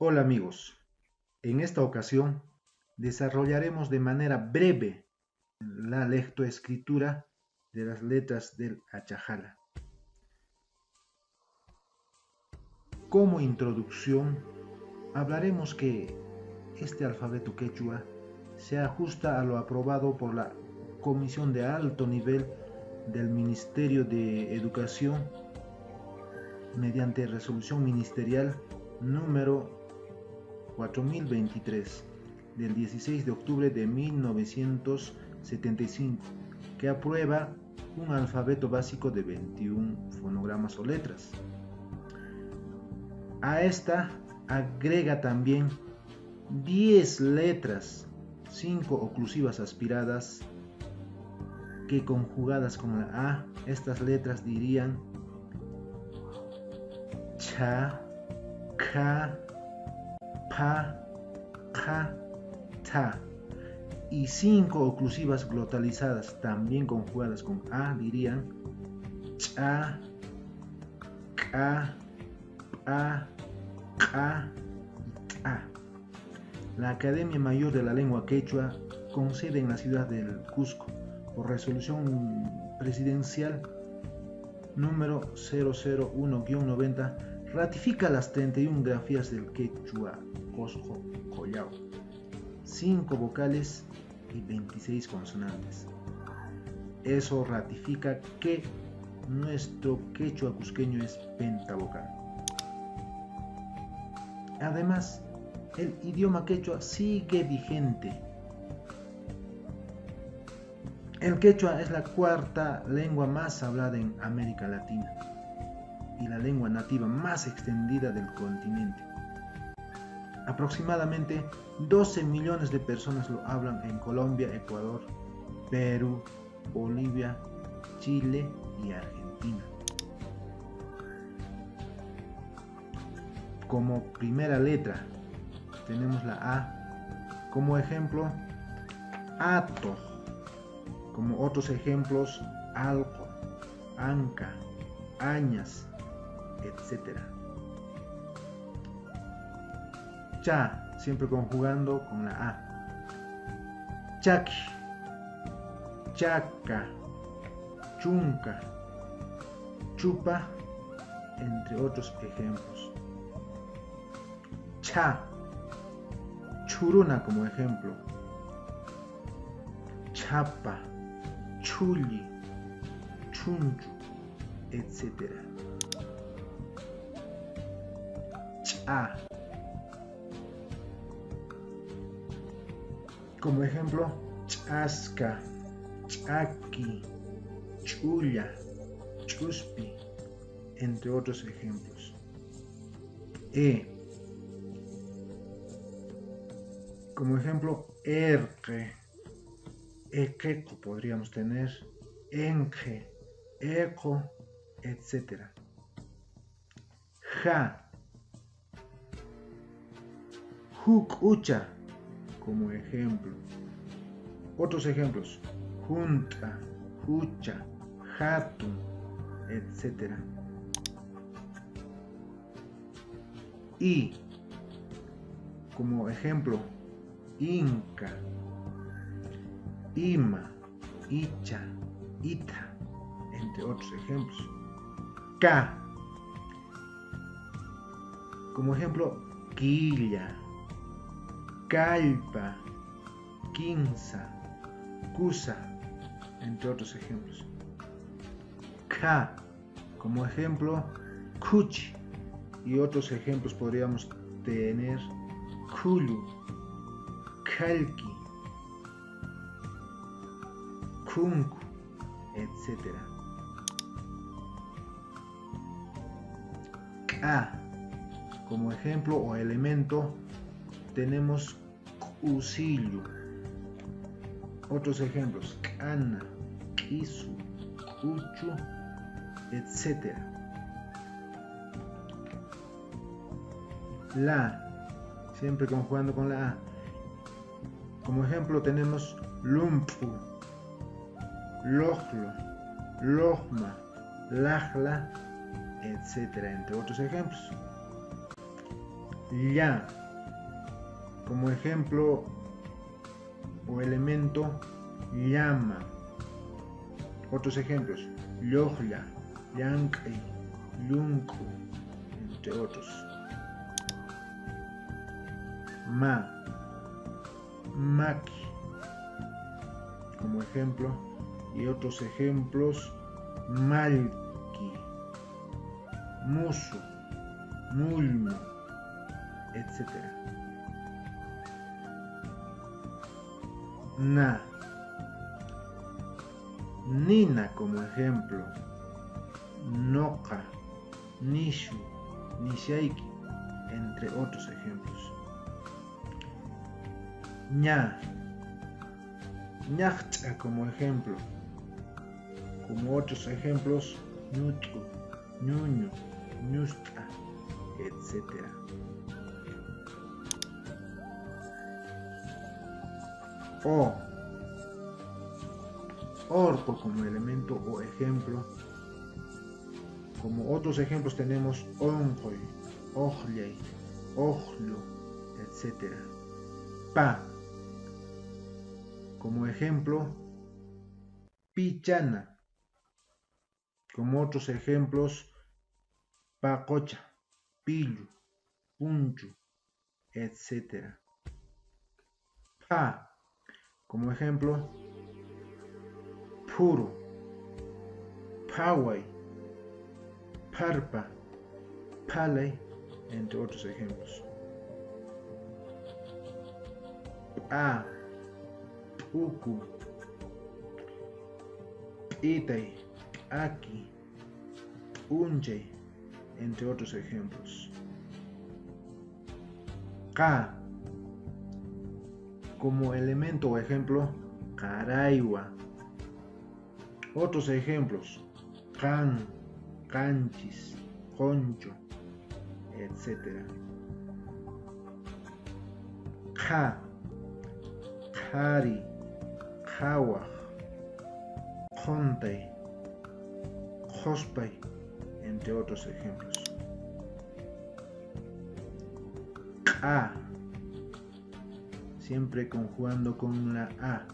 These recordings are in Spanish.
Hola amigos, en esta ocasión desarrollaremos de manera breve la lectoescritura de las letras del Achajala. Como introducción, hablaremos que este alfabeto quechua se ajusta a lo aprobado por la Comisión de Alto Nivel del Ministerio de Educación mediante resolución ministerial número 4023 del 16 de octubre de 1975, que aprueba un alfabeto básico de 21 fonogramas o letras. A esta agrega también 10 letras, 5 oclusivas aspiradas, que conjugadas con la A, estas letras dirían cha, ka, pa, ja, ta, y 5 oclusivas glotalizadas también conjugadas con A dirían cha, ka, pa, ja, ta. La Academia Mayor de la Lengua Quechua, con sede en la ciudad del Cusco, por resolución presidencial número 001-90, ratifica las 31 grafías del quechua Cosco Collao, 5 vocales y 26 consonantes. Eso ratifica que nuestro quechua cusqueño es pentavocal. Además, el idioma quechua sigue vigente. El quechua es la cuarta lengua más hablada en América Latina y la lengua nativa más extendida del continente. Aproximadamente 12 millones de personas lo hablan en Colombia, Ecuador, Perú, Bolivia, Chile y Argentina. Como primera letra tenemos la A. Como ejemplo, ato. Como otros ejemplos, alco, anca, añas, etc. Cha, siempre conjugando con la A. Chaki, chaca, chunca, chupa, entre otros ejemplos. Cha, churuna como ejemplo. Chapa, chulli, chunchu, etc. Cha. Como ejemplo, chasca, chaki, chulla, chuspi, entre otros ejemplos. Como ejemplo, erque, equeco podríamos tener, enge, eco, etc. Ja, jucucha, como ejemplo. Otros ejemplos, junta, jucha, jatun, etc. Y, como ejemplo, inca, ima, icha, ita, entre otros ejemplos. Ka, como ejemplo, quilla, calpa, quinza, cusa, entre otros ejemplos. Ka, como ejemplo, cuchi, y otros ejemplos podríamos tener kulu, calqui, kunku, etc. Ka, como ejemplo o elemento tenemos cusillo. Otros ejemplos, cana, quisu, cuchu, etc. La, siempre conjugando con la A. Como ejemplo tenemos lumpu, lojlo, lojma, lajla, etc. entre otros ejemplos. Ya. Como ejemplo o elemento, llama. Otros ejemplos, llogla, llanqui, lluncu, entre otros. Ma, maki, como ejemplo, y otros ejemplos, malki, musu, mulmu, etc. Na, nina como ejemplo, noqa, nishu, nishaiki, entre otros ejemplos. Ña, ñaqcha como ejemplo, como otros ejemplos, ñutu, ñuñu, ñusta, etc. O, orco como elemento o ejemplo. Como otros ejemplos tenemos onqoy, ojllay, ojlo, etc. Pa, como ejemplo, pichana. Como otros ejemplos, pacocha, pillu, punchu, etc. Pa, como ejemplo, puro, paway, parpa, palay, entre otros ejemplos. Pa, puku, itay, aki, unchay, entre otros ejemplos. Ka, como elemento o ejemplo, caraywa. Otros ejemplos, can, canchis, concho, etc. Ja, jari, jawaj, jontay, jospay, entre otros ejemplos. A, siempre conjugando con la A.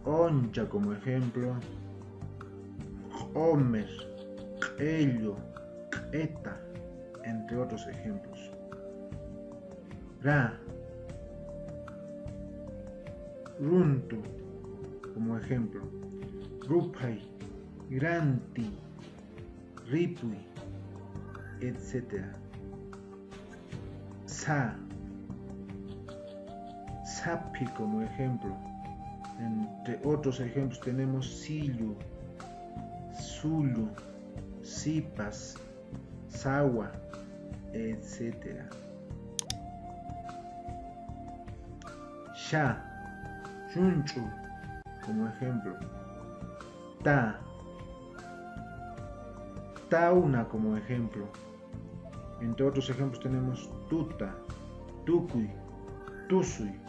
Concha como ejemplo, Homer, Ello, Eta, entre otros ejemplos. Ra, Runtu como ejemplo, Rupay, Granti, Ripui, etc. Sa, Sapi como ejemplo. Entre otros ejemplos tenemos Sillu, Zulu, Sipas, Sawa, etc. Sha, Chunchu, como ejemplo. Ta, Tauna como ejemplo. Entre otros ejemplos tenemos Tuta, Tukui, Tusui.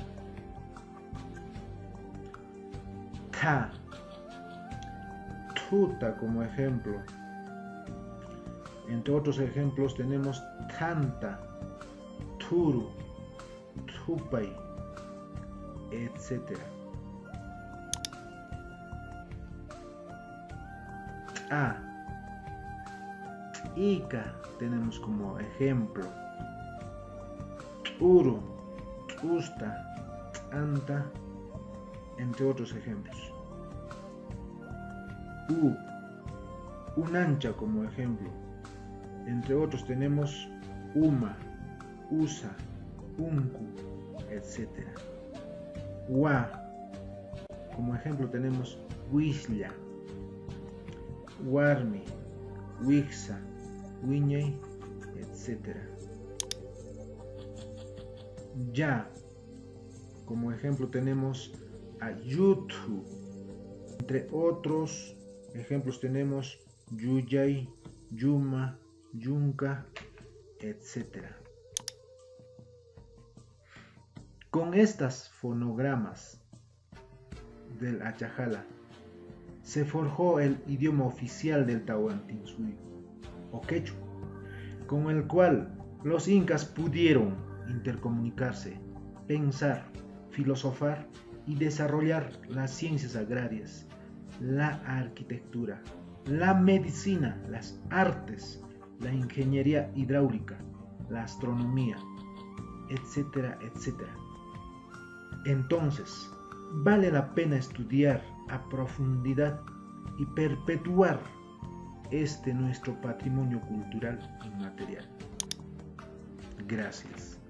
Ta, Tuta como ejemplo. Entre otros ejemplos tenemos Tanta, Turu, Tupay, etc. A, Ica tenemos como ejemplo. Uru, Usta, Anta, entre otros ejemplos. Unancha como ejemplo. Entre otros tenemos Uma, Usa, Unku, etc. Wa, como ejemplo tenemos Wisla, Warmi, Wixa, Wiñay, etc. Ya, como ejemplo tenemos Ayutu. Entre otros ejemplos tenemos Yuyay, Yuma, Yunca, etc. Con estas fonogramas del Achajala se forjó el idioma oficial del Tahuantinsuyo o quechua, con el cual Los incas pudieron intercomunicarse, pensar, filosofar y desarrollar las ciencias agrarias, la arquitectura, la medicina, las artes, la ingeniería hidráulica, la astronomía, etcétera, etcétera. Entonces, vale la pena estudiar a profundidad y perpetuar este nuestro patrimonio cultural inmaterial. Gracias.